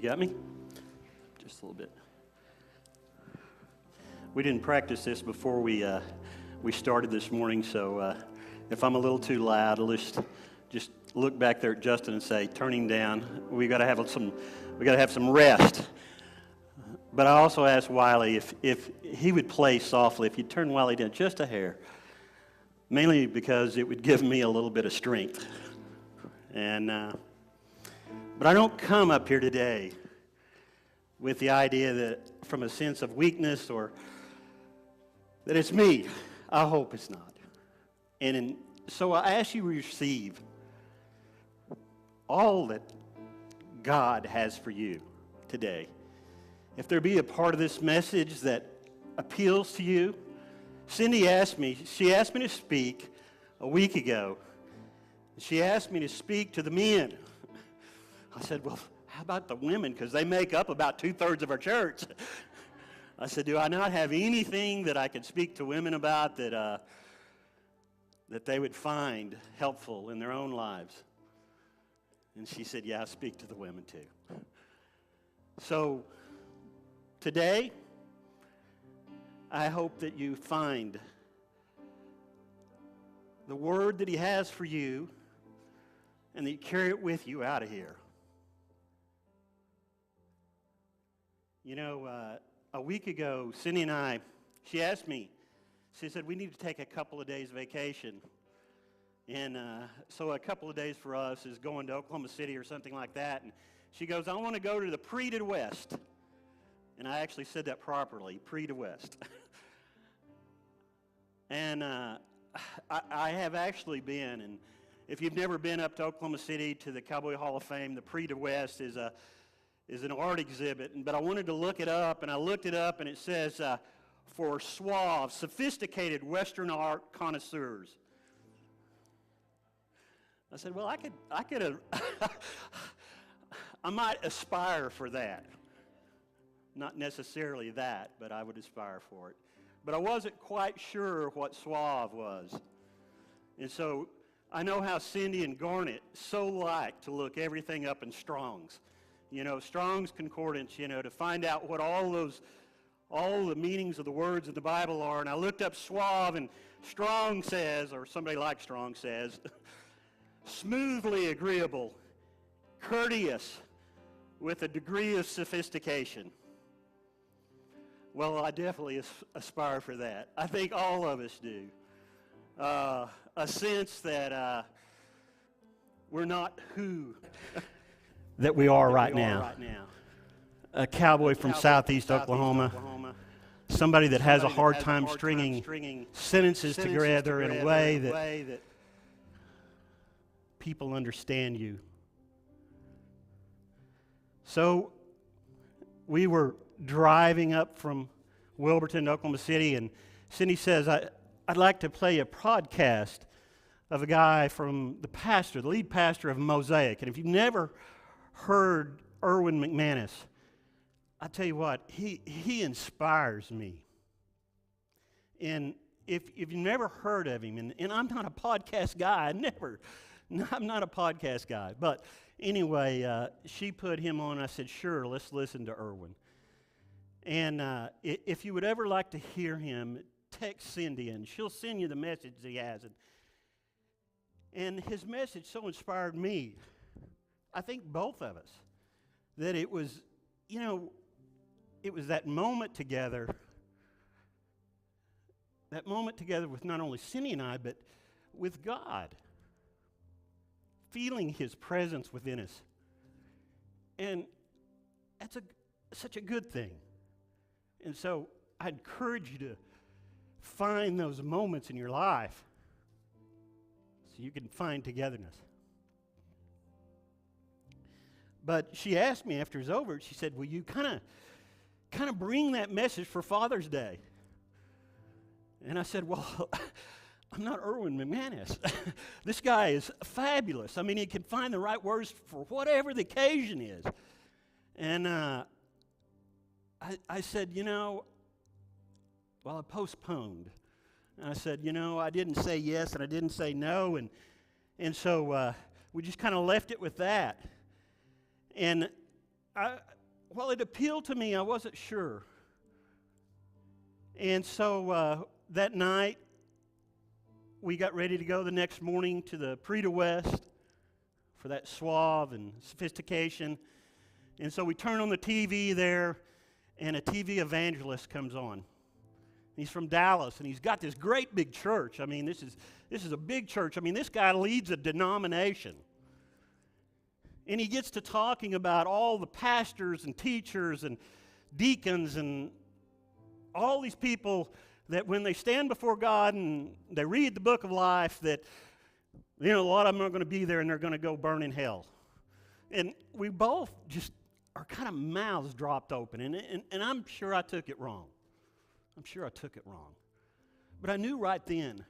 got me? Just a little bit. We didn't practice this before we started this morning, so if I'm a little too loud, I'll just look back there at Justin and say, "Turning down. We got to have some rest." But I also asked Wiley if he would play softly, if you'd turn Wiley down just a hair, mainly because it would give me a little bit of strength. But I don't come up here today with the idea that from a sense of weakness or that it's me. I hope it's not. So I ask you to receive all that God has for you today. If there be a part of this message that appeals to you, Cindy asked me to speak a week ago. She asked me to speak to the men. I said, well, how about the women? Because they make up about 2/3 of our church. I said, do I not have anything that I could speak to women about that they would find helpful in their own lives? And she said, yeah, I speak to the women too. So today, I hope that you find the word that he has for you and that you carry it with you out of here. You know, a week ago, Cindy and I, she asked me, she said, we need to take a couple of days vacation. And so a couple of days for us is going to Oklahoma City or something like that. And she goes, I want to go to the Pre to West. And I actually said that properly, Pre to West. And I have actually been, and if you've never been up to Oklahoma City to the Cowboy Hall of Fame, the Pre to West is an art exhibit. But I wanted to look it up, and I looked it up, and it says, for suave, sophisticated Western art connoisseurs. I said, well, I could I might aspire for that. Not necessarily that, but I would aspire for it. But I wasn't quite sure what suave was. And so I know how Cindy and Garnet so like to look everything up in Strong's. You know, Strong's Concordance, you know, to find out what all the meanings of the words in the Bible are. And I looked up suave, and Strong says, or somebody like Strong says, smoothly agreeable, courteous, with a degree of sophistication. Well, I definitely aspire for that. I think all of us do. A sense that we're not who that we are right now. A cowboy from southeast Oklahoma. Somebody that has a hard time stringing sentences together in a way that people understand you. So we were driving up from Wilburton to Oklahoma City, and Cindy says, I'd like to play a podcast of a guy from the lead pastor of Mosaic. And if you've never heard Erwin McManus, I tell you what, he inspires me. And if you've never heard of him, and I'm not a podcast guy, I'm not a podcast guy. But anyway, she put him on. I said, sure, let's listen to Erwin. And if you would ever like to hear him, text Cindy, and she'll send you the message he has. And his message so inspired me, I think both of us, that it was, you know, it was that moment together with not only Cindy and I, but with God, feeling his presence within us. And that's such a good thing. And so I encourage you to find those moments in your life so you can find togetherness. But she asked me after it was over, she said, will you kind of bring that message for Father's Day? And I said, well, I'm not Erwin McManus. This guy is fabulous. I mean, he can find the right words for whatever the occasion is. And I said, you know, well, I postponed. And I said, you know, I didn't say yes and I didn't say no. And so we just kind of left it with that. And while it appealed to me, I wasn't sure. And so that night, we got ready to go the next morning to the Prix West for that suave and sophistication. And so we turn on the TV there, and a TV evangelist comes on. He's from Dallas, and he's got this great big church. I mean, this is a big church. I mean, this guy leads a denomination. And he gets to talking about all the pastors and teachers and deacons and all these people that when they stand before God and they read the book of life, that, you know, a lot of them are going to be there and they're going to go burn in hell. And we both just, our kind of mouths dropped open. And I'm sure I took it wrong. I'm sure I took it wrong. But I knew right then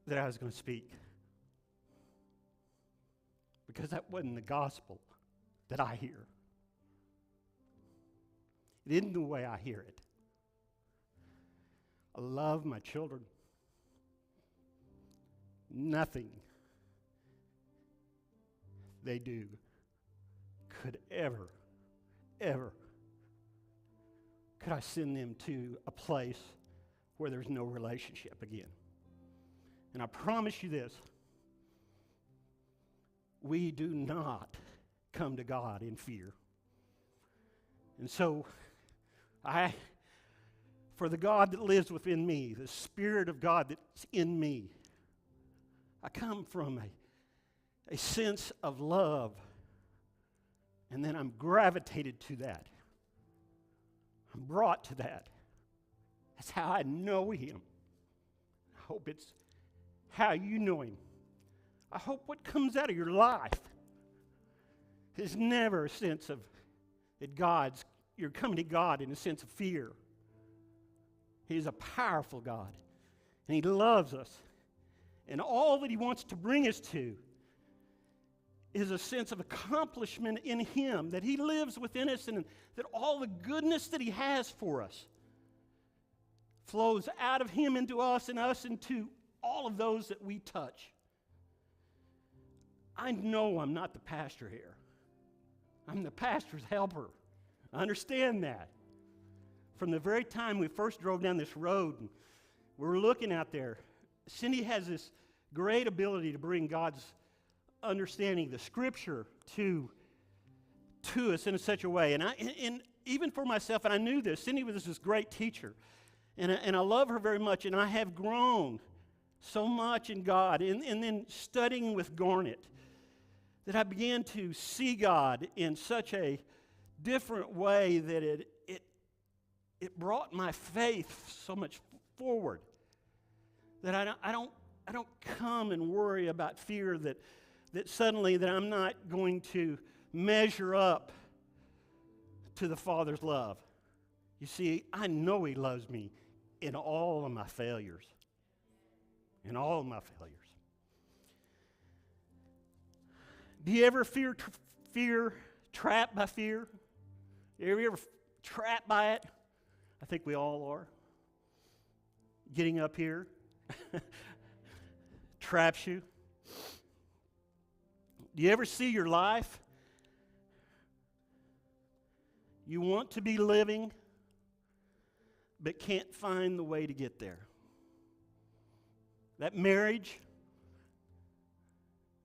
that I was going to speak. Because that wasn't the gospel that I hear. It isn't the way I hear it. I love my children. Nothing they do could ever could I send them to a place where there's no relationship again. And I promise you this, we do not come to God in fear. And so for the God that lives within me, the Spirit of God that's in me, I come from a sense of love, and then I'm gravitated to that. I'm brought to that. That's how I know Him. I hope it's how you know Him. I hope what comes out of your life is never a sense of that you're coming to God in a sense of fear. He's a powerful God, and He loves us. And all that He wants to bring us to is a sense of accomplishment in Him, that He lives within us, and that all the goodness that He has for us flows out of Him into us and us into all of those that we touch. I know I'm not the pastor here. I'm the pastor's helper. I understand that. From the very time we first drove down this road, and we were looking out there, Cindy has this great ability to bring God's understanding, the Scripture, to us in such a way. And even for myself, and I knew this, Cindy was this great teacher, and I love her very much, and I have grown so much in God, and then studying with Garnet, that I began to see God in such a different way that it brought my faith so much forward, that I don't come and worry about fear that suddenly that I'm not going to measure up to the Father's love. You see, I know He loves me in all of my failures. In all of my failures. Do you ever fear trapped by fear? You ever trapped by it? I think we all are. Getting up here traps you. Do you ever see your life? You want to be living, but can't find the way to get there. That marriage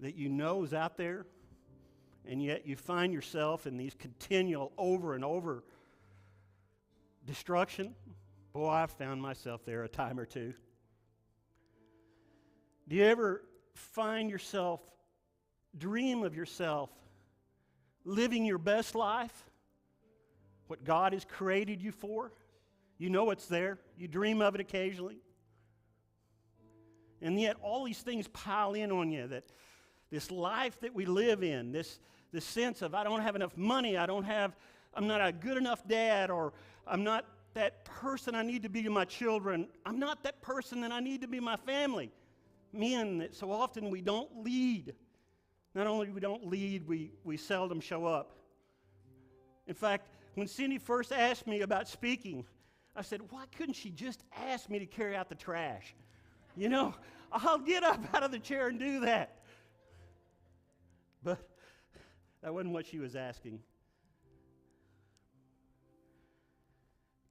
that you know is out there, and yet you find yourself in these continual over and over destruction. Boy, I've found myself there a time or two. Do you ever find yourself, dream of yourself living your best life? What God has created you for? You know it's there. You dream of it occasionally. And yet all these things pile in on you, that this life that we live in, this sense of I don't have enough money, I'm not a good enough dad, or I'm not that person I need to be to my children. I'm not that person that I need to be my family. Men, that so often we don't lead. Not only we don't lead, we seldom show up. In fact, when Cindy first asked me about speaking, I said, why couldn't she just ask me to carry out the trash? You know, I'll get up out of the chair and do that. But that wasn't what she was asking.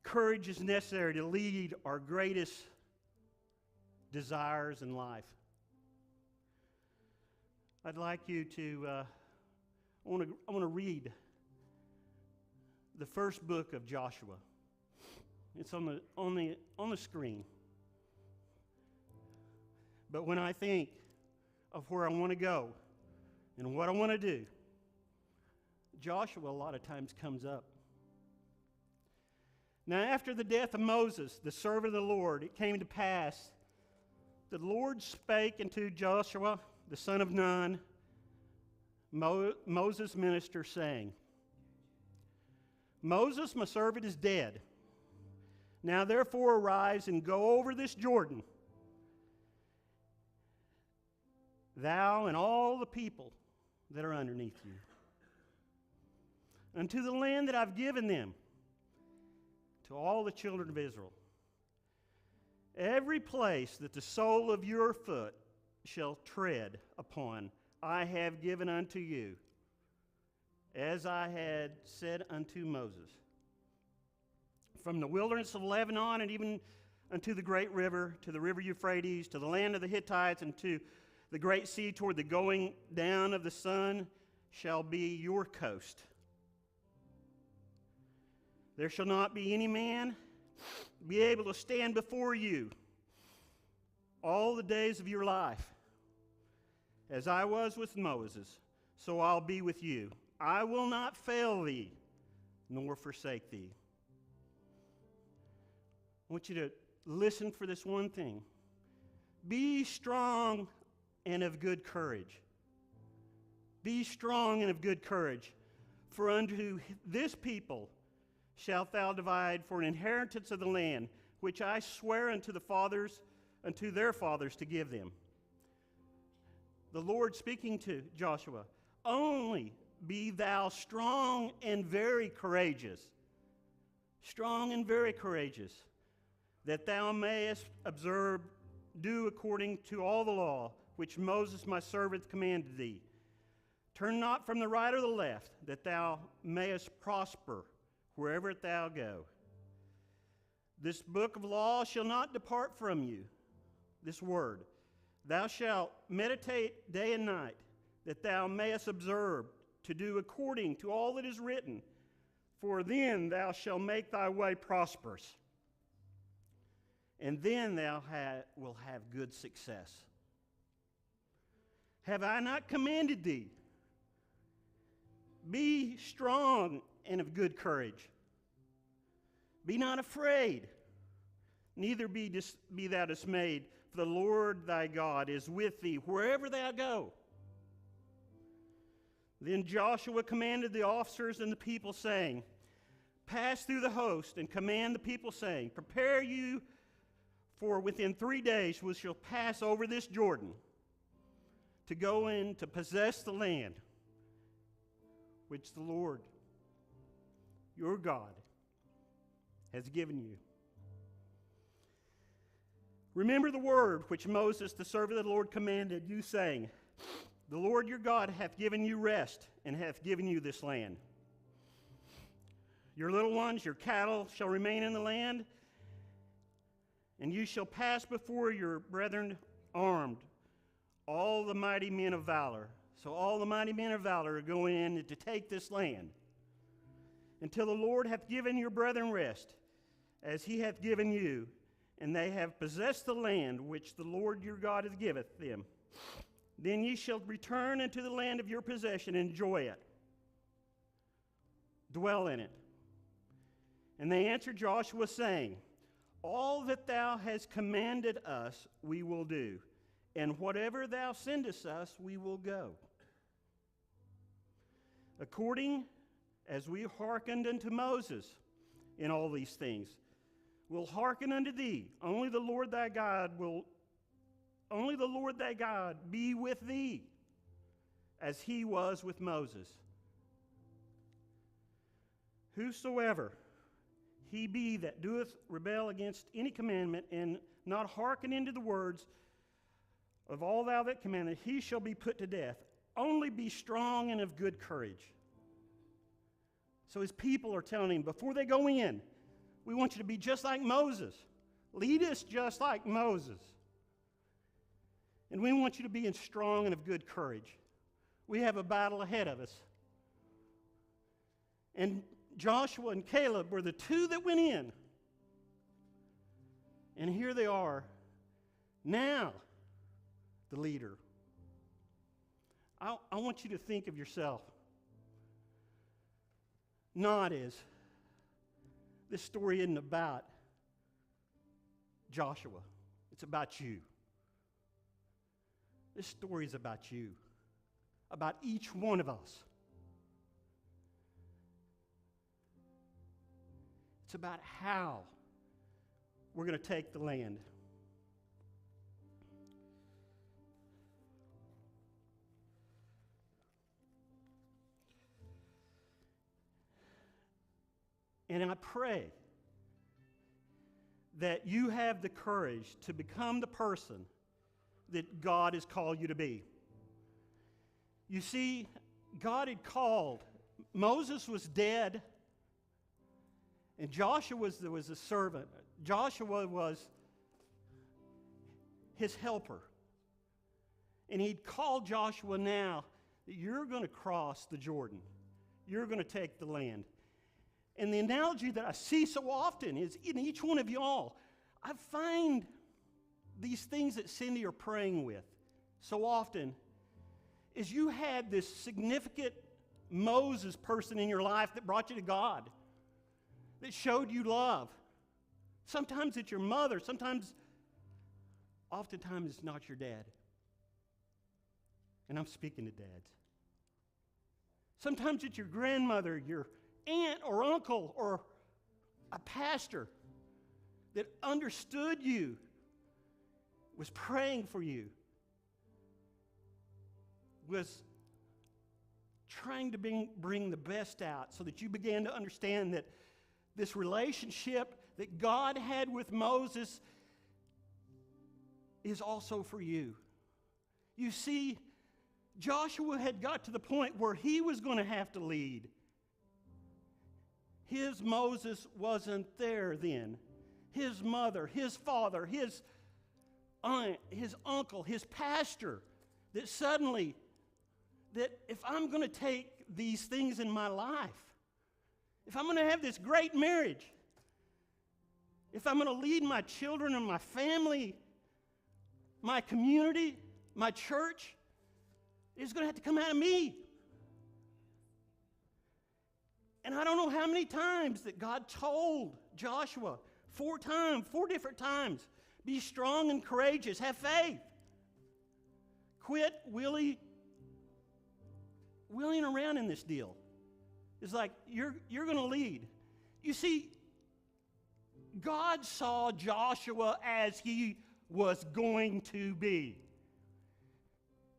courage is necessary to lead our greatest desires in life. I'd like you to, I want to read the first book of Joshua. It's on the screen. But when I think of where I want to go and what I want to do, Joshua a lot of times comes up. Now, after the death of Moses, the servant of the Lord, it came to pass, the Lord spake unto Joshua, the son of Nun, Moses' minister, saying, Moses, my servant, is dead. Now therefore arise and go over this Jordan, thou and all the people that are underneath you, unto the land that I've given them, to all the children of Israel. Every place that the sole of your foot shall tread upon, I have given unto you, as I had said unto Moses. From the wilderness of Lebanon and even unto the great river, to the river Euphrates, to the land of the Hittites, and to the great sea toward the going down of the sun, shall be your coast. There shall not be any man be able to stand before you all the days of your life. As I was with Moses, so I'll be with you. I will not fail thee, nor forsake thee. I want you to listen for this one thing. Be strong and of good courage. Be strong and of good courage, for unto this people shalt thou divide for an inheritance of the land, which I swear unto the fathers, unto their fathers to give them. The Lord speaking to Joshua, only be thou strong and very courageous. Strong and very courageous, that thou mayest observe, do according to all the law, which Moses my servant commanded thee. Turn not from the right or the left, that thou mayest prosper wherever thou go. This book of law shall not depart from you, this word. Thou shalt meditate day and night, that thou mayest observe to do according to all that is written, for then thou shalt make thy way prosperous, and then thou will have good success. Have I not commanded thee? Be strong and of good courage. Be not afraid, neither be thou dismayed, for the Lord thy God is with thee wherever thou go. Then Joshua commanded the officers and the people, saying, Pass through the host, and command the people, saying, Prepare you, for within 3 days we shall pass over this Jordan, to go in to possess the land which the Lord your God has given you. Remember the word which Moses, the servant of the Lord, commanded you, saying, The Lord your God hath given you rest, and hath given you this land. Your little ones, your cattle, shall remain in the land, and you shall pass before your brethren armed, all the mighty men of valor. So all the mighty men of valor are going in to take this land, until the Lord hath given your brethren rest, as he hath given you, and they have possessed the land which the Lord your God hath giveth them. Then ye shall return into the land of your possession, and enjoy it. Dwell in it. And they answered Joshua, saying, All that thou hast commanded us we will do, and whatever thou sendest us we will go. According as we hearkened unto Moses in all these things, we'll hearken unto thee. Only the Lord thy God be with thee, as he was with Moses. Whosoever he be that doeth rebel against any commandment, and not hearken unto the words of all thou that commandest, he shall be put to death. Only be strong and of good courage. So his people are telling him, before they go in, We want you to be just like Moses. Lead us just like Moses. And we want you to be strong and of good courage. We have a battle ahead of us. And Joshua and Caleb were the two that went in. And here they are, now the leader. I want you to think of yourself not as this story isn't about Joshua. It's about you. This story is about you, about each one of us. It's about how we're going to take the land. And I pray that you have the courage to become the person that God has called you to be. You see, God had called. Moses was dead, and Joshua was a servant. Joshua was his helper. And he'd called Joshua now that you're going to cross the Jordan. You're going to take the land. And the analogy that I see so often is in each one of y'all, I find these things that Cindy are praying with so often is you had this significant Moses person in your life that brought you to God, that showed you love. Sometimes it's your mother, oftentimes it's not your dad. And I'm speaking to dads. Sometimes it's your grandmother, your aunt or uncle or a pastor that understood you, was praying for you, was trying to bring the best out so that you began to understand that this relationship that God had with Moses is also for you. You see, Joshua had got to the point where he was going to have to lead. His Moses wasn't there then. His mother, his father, his aunt, his uncle, his pastor, that suddenly, that if I'm going to take these things in my life, if I'm going to have this great marriage, if I'm going to lead my children and my family, my community, my church, it's going to have to come out of me. And I don't know how many times that God told Joshua, 4 different times, be strong and courageous, have faith. Quit wheeling around in this deal. It's like you're going to lead. You see, God saw Joshua as he was going to be.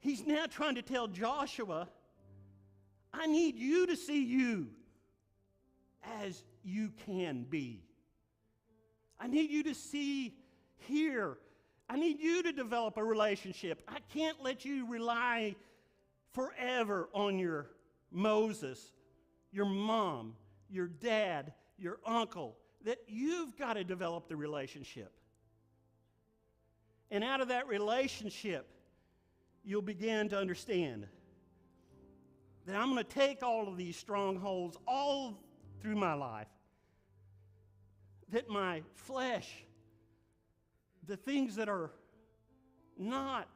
He's now trying to tell Joshua, I need you to see you as you can be. I need you to see here. I need you to develop a relationship. I can't let you rely forever on your Moses, your mom, your dad, your uncle, that you've got to develop the relationship. And out of that relationship, you'll begin to understand that I'm going to take all of these strongholds all through my life, that my flesh, the things that are not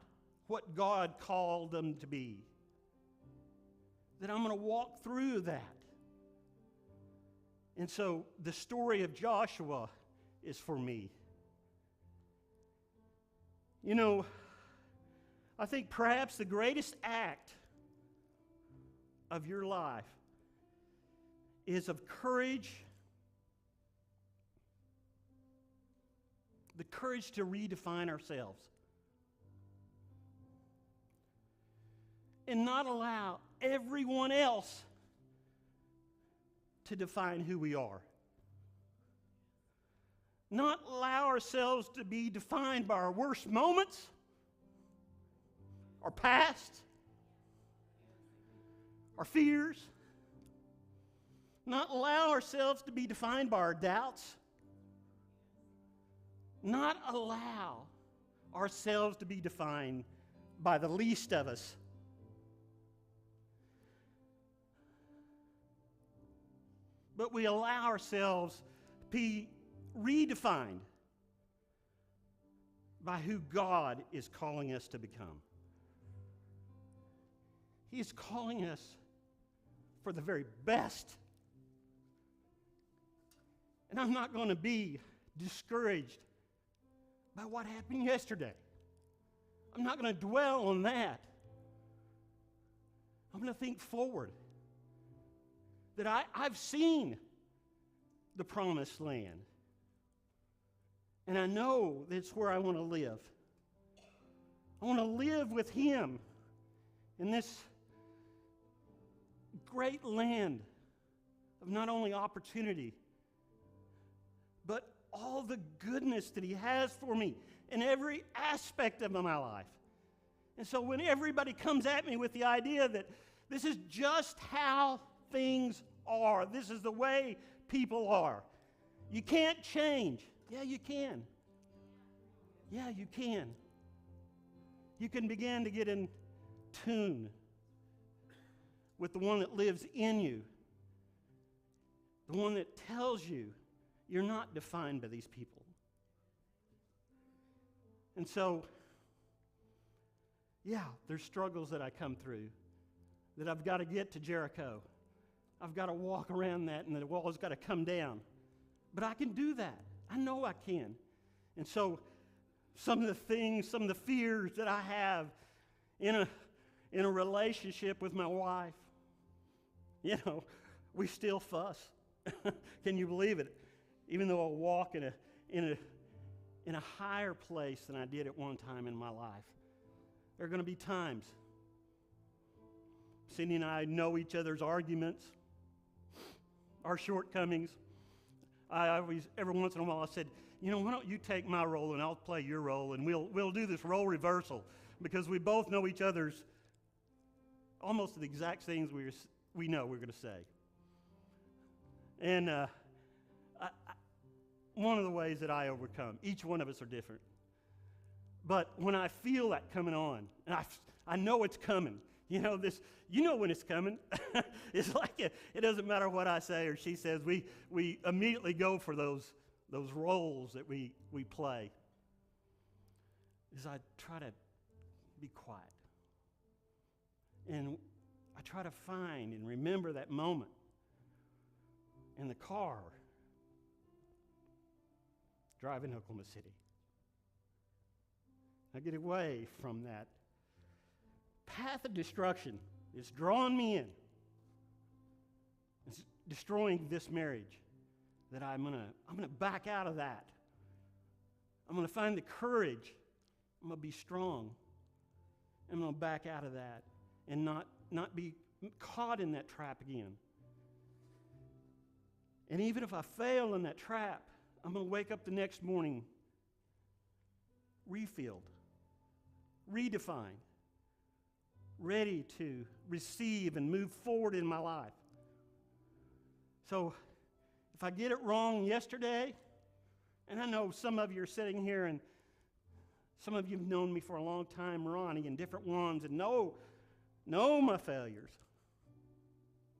what God called them to be, that I'm going to walk through that. And so the story of Joshua is for me. You know, I think perhaps the greatest act of your life is of courage, the courage to redefine ourselves and not allow everyone else to define who we are. Not allow ourselves to be defined by our worst moments, our past, our fears. Not allow ourselves to be defined by our doubts, not allow ourselves to be defined by the least of us. But we allow ourselves to be redefined by who God is calling us to become. He is calling us for the very best. And I'm not going to be discouraged by what happened yesterday. I'm not going to dwell on that. I'm going to think forward. That I've seen the promised land. And I know that's where I want to live. I want to live with Him in this great land of not only opportunity, but all the goodness that He has for me in every aspect of my life. And so when everybody comes at me with the idea that this is just how things are, this is the way people are, you can't change. Yeah, you can. Yeah, you can. You can begin to get in tune with the one that lives in you, the one that tells you you're not defined by these people. And so, yeah, there's struggles that I come through, that I've got to get to Jericho. I've got to walk around that, and the wall's got to come down. But I can do that. I know I can. And so some of the things, some of the fears that I have in a relationship with my wife, you know, we still fuss. Can you believe it? Even though I walk in a higher place than I did at one time in my life, there are going to be times. Cindy and I know each other's arguments, our shortcomings. I always, every once in a while, I said, you know, why don't you take my role and I'll play your role, and we'll do this role reversal, because we both know each other's almost the exact things we know we're going to say. And one of the ways that I overcome, each one of us are different. But when I feel that coming on, and I know it's coming, you know when it's coming. It's like it doesn't matter what I say or she says. We immediately go for those roles that we play. Is I try to be quiet. And I try to find and remember that moment in the car driving to Oklahoma City. I get away from that path of destruction. It's drawing me in. It's destroying this marriage. That I'm gonna back out of that. I'm gonna find the courage. I'm gonna be strong. I'm gonna back out of that and not be caught in that trap again. And even if I fail in that trap, I'm gonna wake up the next morning refilled, redefined, ready to receive and move forward in my life. So if I get it wrong yesterday, and I know some of you are sitting here and some of you have known me for a long time, Ronnie, and different ones, and know my failures.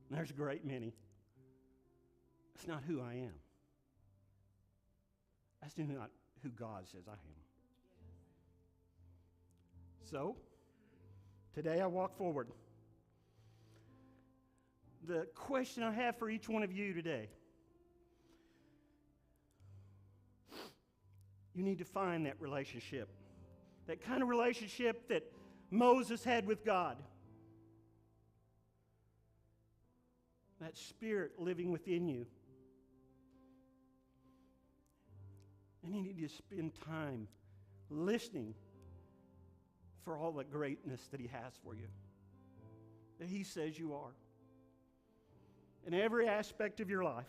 And there's a great many. That's not who I am. That's not who God says I am. So, today I walk forward. The question I have for each one of you today, you need to find that relationship. That kind of relationship that Moses had with God. That Spirit living within you. And you need to spend time listening for all the greatness that He has for you. That He says you are. In every aspect of your life.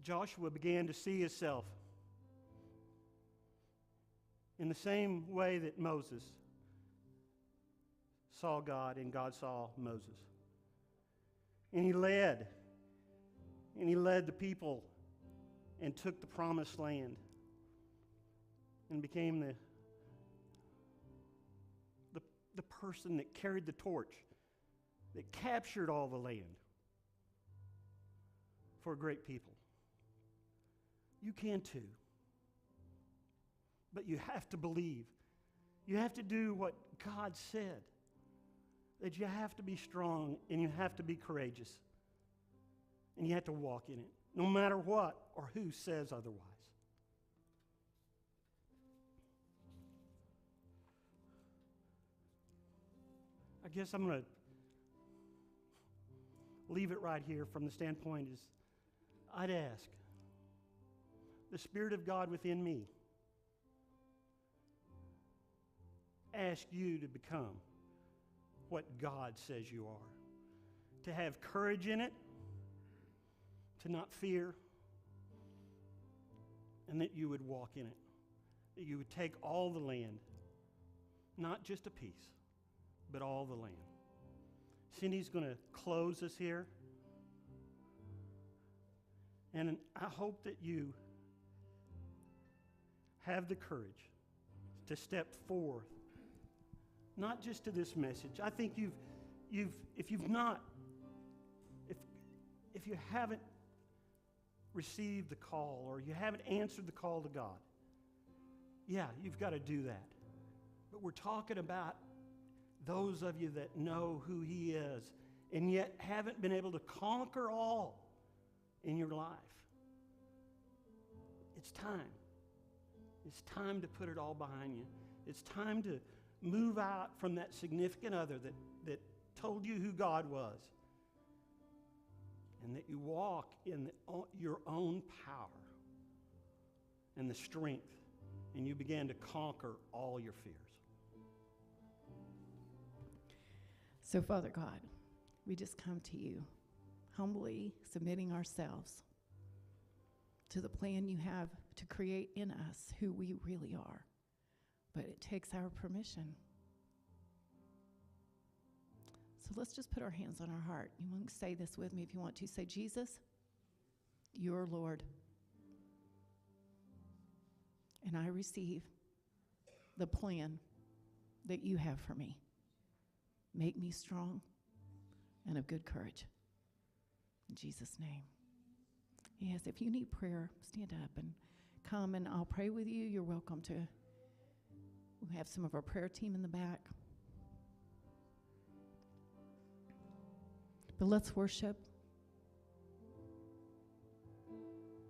Joshua began to see himself in the same way that Moses saw God and God saw Moses. And he led. And he led the people and took the promised land and became the person that carried the torch, that captured all the land for a great people. You can too. But you have to believe. You have to do what God said. That you have to be strong and you have to be courageous. And you have to walk in it, no matter what or who says otherwise. I guess I'm going to leave it right here from the standpoint is I'd ask the Spirit of God within me ask you to become what God says you are, to have courage in it, to not fear, and that you would walk in it, that you would take all the land, not just a piece, but all the land. Cindy's going to close us here, and I hope that you have the courage to step forth, not just to this message. I think if you haven't received the call or you haven't answered the call to God, yeah, you've got to do that. But we're talking about those of you that know who He is and yet haven't been able to conquer all in your life. It's time. It's time to put it all behind you. It's time to move out from that significant other that told you who God was, and that you walk in your own power and the strength, and you begin to conquer all your fears. So, Father God, we just come to you, humbly submitting ourselves to the plan you have to create in us who we really are. But it takes our permission. So let's just put our hands on our heart. You want to say this with me if you want to. Say, Jesus, you're Lord. And I receive the plan that you have for me. Make me strong and of good courage. In Jesus' name. Yes, if you need prayer, stand up and come and I'll pray with you. You're welcome to. We have some of our prayer team in the back. But let's worship.